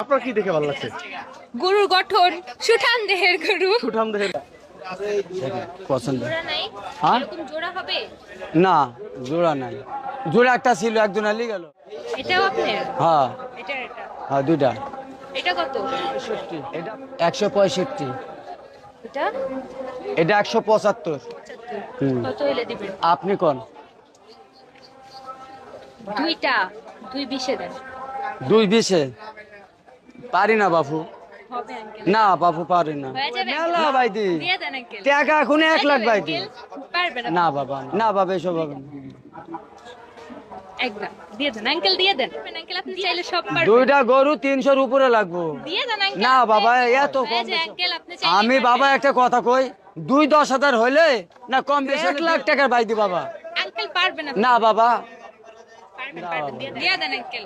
আপনার কি দেখে ভালো লাগছে? গরুর গঠন সুঠাম দেহের গরু। সুঠাম দেহের পছন্দ। জোড়া নাই? হ্যাঁ? এরকম জোড়া হবে? না জোড়া নাই, জোড়া একটা ছিল একজন আলি গেল। এটাও আপনার? হ্যাঁ এটা হ্যাঁ দুইটা। এটা কত? এটা 165, এটা এটা 175। 75। কত হইলে দিবেন? আপনি কোন? দুইটা 220 দেন। 220 পারি না বাপু, হবে আঙ্কেল? না বাপু পারি না। হয়ে যাবে মেলা আঙ্কেল? বাইদি দিয়ে দেন আঙ্কেল। টাকা এখন 1 লাখ বাইদি। পারবেন না বাবা, না বাবা এসব হবে না। একদম দিয়ে দেন আঙ্কেল, দিয়ে দেন আঙ্কেল। আপনি চাইলে সব পারবেন। দুইটা গরু 300-র উপরে লাগবো। দিয়ে দেন আঙ্কেল। না বাবা এত হয়ে কম যায় বেশি। আঙ্কেল, আপনি চাইলে আমি বাবা একটা কথা কই, 2-10,000 হইলে না কম বেশি 1 লাখ টাকার বাইদি বাবা। আঙ্কেল পারবেন না? না বাবা পারবেন পারবেন, দিয়ে দেন আঙ্কেল।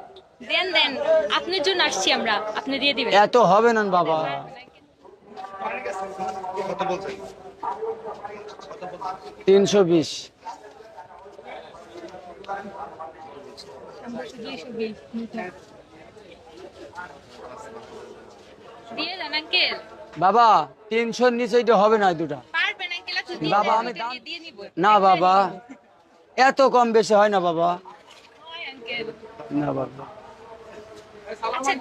দেন দেন, আপনার জন্য আসছি আমরা, আপনি দিয়ে দিবেন। এত হবে না বাবা। 320। দিয়ে দেন আঙ্কেল। বাবা 300-র নিচে এটা হবে না দুটা। পারবেন আঙ্কেল, আপনি দিয়ে বাবা, দেন, আমি ওইটা দিয়ে নিব। না বাবা এত কম বেশি হয় না বাবা। হয় আঙ্কেল। না বাবা আচ্ছা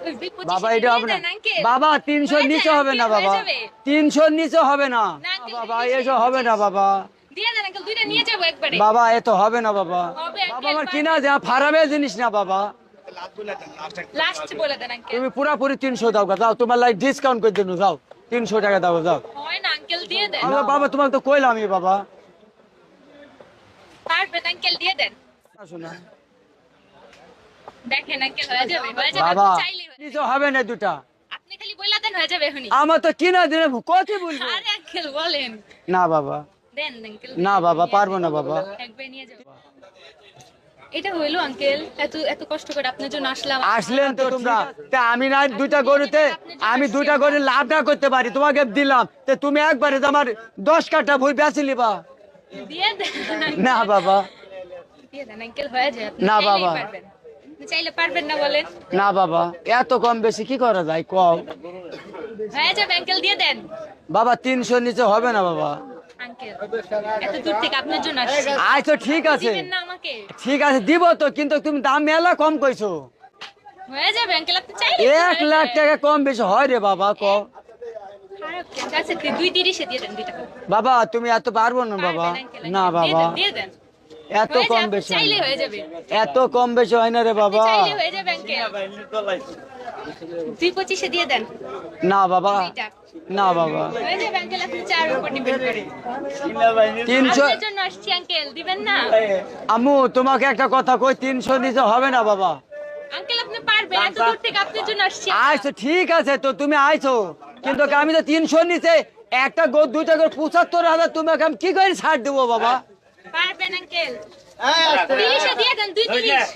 ওই 25 বাবা দিয়ে এটা হবে না দেন আঙ্কেল। বাবা, 300-র হয়ে নিচে যায়, হবে না আঙ্কেল, বাবা, হয়ে যাবে। 300-র নিচে হবে না না, আঙ্কেল, বাবা, 25 এসব হবে না বাবা। দিয়ে দেন আঙ্কেল, দুইটা নিয়ে যাবো একবারে। বাবা এত হবে না বাবা। হবে আঙ্কেল, বাবা আমার কিনা যা ফারাবে জিনিস না বাবা। লাস্ট বলে দেন আঙ্কেল। তুমি পুরাপুরি 300 দাও গা, যাও তোমার লাই ডিসকাউন্ট করে দেন, যাও 300 টাকা দাও যাও। হয় না আঙ্কেল, দিয়ে দেন। বাবা বাবা তোমার তো কইলাম আমি বাবা। পারবেন আঙ্কেল, দিয়ে দেন। শোনা দেখেন আঙ্কেল, হয়ে যাবে, হয়ে যাবে, বাবা আপনি চাইলেই হয়ে যাবে। নিচে হবে না দুটা। আপনি খালি বইলা দেন, হয়ে যাবে এখনই। আমার তো কিনা দিনে কত বলবো। আরে আঙ্কেল বলেন। না বাবা, দেন আঙ্কেল। না বাবা পারবো না বাবা। একবার নিয়ে যাবো। এটা হইলো আঙ্কেল, এত এত কষ্ট করে আপনার জন্য আসলাম। আসলেন তো তোমরা, তা আমি না দুইটা গরুতে আমি দুইটা গরু লাভ না করতে পারি, তোমাকে দিলাম তে তুমি একবারে তো আমার 10 কাঠা ভুই বেচে নিবা। দিয়ে দেন আঙ্কেল। না বাবা, দিয়ে দেন আঙ্কেল, হয়ে যায়। আপনি না চাইলেই বাবা। পারবেন। আপনি চাইলে পারবেন না বলেন? না বাবা এত কম বেশি কি করা যায় কও। হয়ে যাবে আঙ্কেল, দিয়ে দেন। বাবা 300-র নিচে হবে না বাবা। আঙ্কেল এত দূর থেকে আপনার জন্য আসছি। আচ্ছা ঠিক আছে, দিবেন না আমাকে? ঠিক আছে দিব তো, কিন্তু তুমি দাম মেলা কম কইছো। হয়ে যাবে আঙ্কেল, আপনি চাইলে 1 লাখ টাকা কম বেশি হয় রে বাবা ক। খারাপ কেন? আচ্ছা 230 দিয়ে দেন দুইটা। বাবা তুমি এত পারবো না বাবা। পারবেন আঙ্কেল, না দিয়ে বাবা দেন, দিয়ে দেন। এত হয়ে কম যাবে, বেশি হয় চাইলে না। হয়ে যাবে। এত কম বেশি হয় না রে বাবা। চাইলে হয়ে যাবে আঙ্কেল। 225 দিয়ে দেন না বাবা, দুইটা। না বাবা হয়ে যাবে আঙ্কেল, আপনি চার উপর ডিপেন্ড করে। 300। আপনার জন্য আসছি আঙ্কেল, দিবেন না? আম্মু তোমাকে একটা কথা কই, 300 নিচে হবে না বাবা। আঙ্কেল আপনি পারবেন, এত দূর থেকে আপনার জন্য আসছি। আইছো ঠিক আছে তো তুমি আইছো, কিন্তু আমি তো 300 নিচে একটা গোর দুইটা গোর 75,000 তোমাকে আমি কি করে ছাড় দেবো বাবা। পারবেন আঙ্কেল। 30 দিয়ে দেন, 230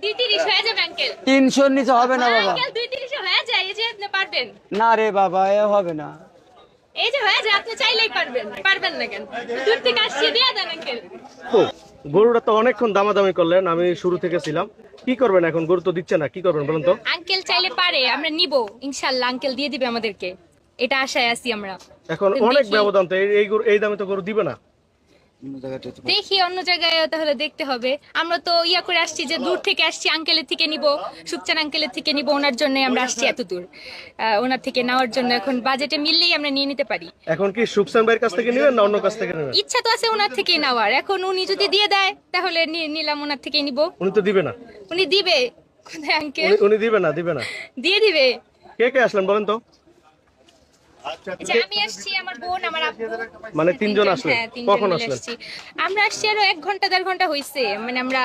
230 হয়ে যাবে আঙ্কেল। 300 নিচে হবে না বাবা। আঙ্কেল 230 হয়ে যায়, এই যে আপনি পারবেন। না রে বাবা এ হবে না। এই যে হয়ে যায়, আপনি চাইলেই পারবেন। পারবেন না কেন? দূর থেকে আসছি, দিয়ে দেন আঙ্কেল। গরুটা তো অনেকক্ষণ দামাদামি করলেন, আমি শুরু থেকে ছিলাম। কি করবেন এখন? গরু তো দিচ্ছে না, কি করবেন বলেন তো? আঙ্কেল চাইলে পারে, আমরা নিব ইনশাআল্লাহ, আঙ্কেল দিয়ে দিবে আমাদেরকে, এটা আশায় আছি আমরা। এখন তো অনেক দেখি- ব্যবধান তো, এই গরু এই দামে তো গরু দিবে না। দেখি অন্য জায়গায় তাহলে দেখতে হবে। আমরা তো ইয়া করে আসছি যে দূর থেকে আসছি, আঙ্কেলের থেকে নিব, সুকচান আঙ্কেলের থেকে নিব, ওনার জন্য আমরা আসছি এত দূর। ওনার থেকে নেওয়ার জন্য এখন বাজেটে মিললেই আমরা নিয়ে নিতে পারি। এখন কি সুকসান ভাইয়ের কাছ থেকে নেবেন না অন্য কাছ থেকে নেবেন? ইচ্ছা তো আছে ওনার থেকেই নেওয়ার, এখন উনি যদি দিয়ে দেয় তাহলে নিলাম, ওনার থেকেই নিব। উনি তো দিবে না। উনি দিবে কোথায় আঙ্কেল? উনি দিবে না, দিবে না। দিয়ে দিবে। কে কে আসলেন বলেন তো? যে আমি আসছি, আমার বোন, আমার আব্বু, মানে তিনজন আসলেন? হ্যাঁ, তিনজন কখন মিলে আসলেন? আসছি। আমরা আসছি আরো 1 ঘন্টা 1.5 ঘন্টা হইছে, মানে আমরা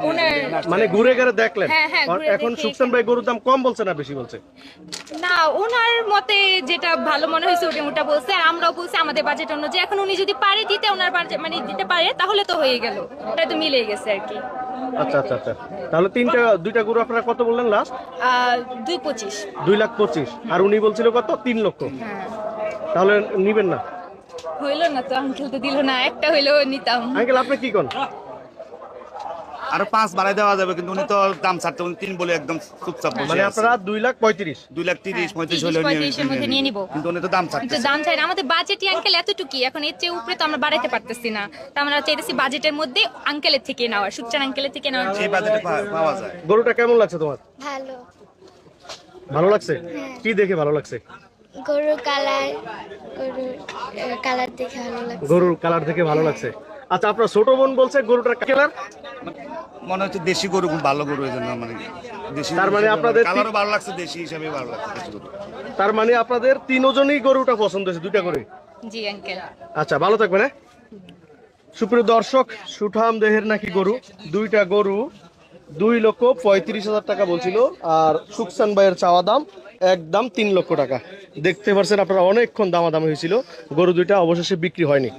ওনার মানে ঘুরে ঘুরে দেখলেন? হ্যাঁ, হ্যাঁ, ঘুরে এখন দেখে সুকসান ভাই গরুর দাম কম বলছে না বেশি বলছে? না, ওনার মতে যেটা ভালো মনে হয়েছে ওটা বলছে, আর আমরাও বলছি আমাদের বাজেট অনুযায়ী। এখন উনি যদি পারে দিতে, ওনার বাজেট মানে দিতে পারে, তাহলে তো হয়ে গেল, ওটা তো মিলেই গেছে আর কি। আচ্ছা আচ্ছা আচ্ছা, তাহলে দুইটা গরু আপনারা কত বললেন লাস্ট? 225। 2,25,000। আর উনি বলছিল কত? 3 লক্ষ। হ্যাঁ, তাহলে নিবেন না? হইলো না তো, আঙ্কেল তো দিল না, একটা হইলো নিতাম। আঙ্কেল আপনি কি কোন? আরো 5 বাড়াই দেওয়া যাবে, কিন্তু উনি তো দাম ছাড়তে 3 বলে একদম চুপচাপ বসে মানে আছে। আপনারা 2,35,000। 2,30,35 হলে 30-35 এর মধ্যে নিয়ে নিব। কিন্তু উনি তো দাম ছাড়তে কিন্তু দাম চাই না, আমাদের বাজেটই আঙ্কেল এতটুকুই, এখন এর চেয়ে উপরে তো আমরা বাড়াইতে পারতেছি না। তো আমরা চাইতেছি বাজেটের মধ্যে আঙ্কেলের থেকে নেওয়া, সুকচান আঙ্কেলের থেকে নেওয়া। সেই বাজেটে পাওয়া যায়। গরুটা কেমন লাগছে তোমার? ভালো। ভালো লাগছে? কি দেখে ভালো লাগছে? গরুর কালার, গরুর কালার দেখে ভালো লাগছে। গরুর কালার দেখে ভালো লাগছে। আচ্ছা, আপনার ছোট বোন বলছে গরুটার কালার, মনে হচ্ছে দেশি গরু, খুব ভালো গরু, এই জন্য মানে দেশি। তার মানে আপনাদের কালারও ভালো লাগছে, দেশি হিসাবে ভালো লাগছে দেশি গরু। তার মানে আপনাদের তিনজনই গরুটা পছন্দ হয়েছে, দুইটা করে। জি আঙ্কেল। আচ্ছা, ভালো থাকবেন। হ্যাঁ, সুপ্রিয় দর্শক, সুঠাম দেহের নাকি গরু, দুইটা গরু 2,35,000 টাকা বলছিল, আর সুকসান ভাইয়ের চাওয়া দাম একদম 3 লক্ষ টাকা। দেখতে পাচ্ছেন আপনারা, অনেকক্ষণ দামাদামি হয়েছিল, গরু দুইটা অবশেষে বিক্রি হয়নি।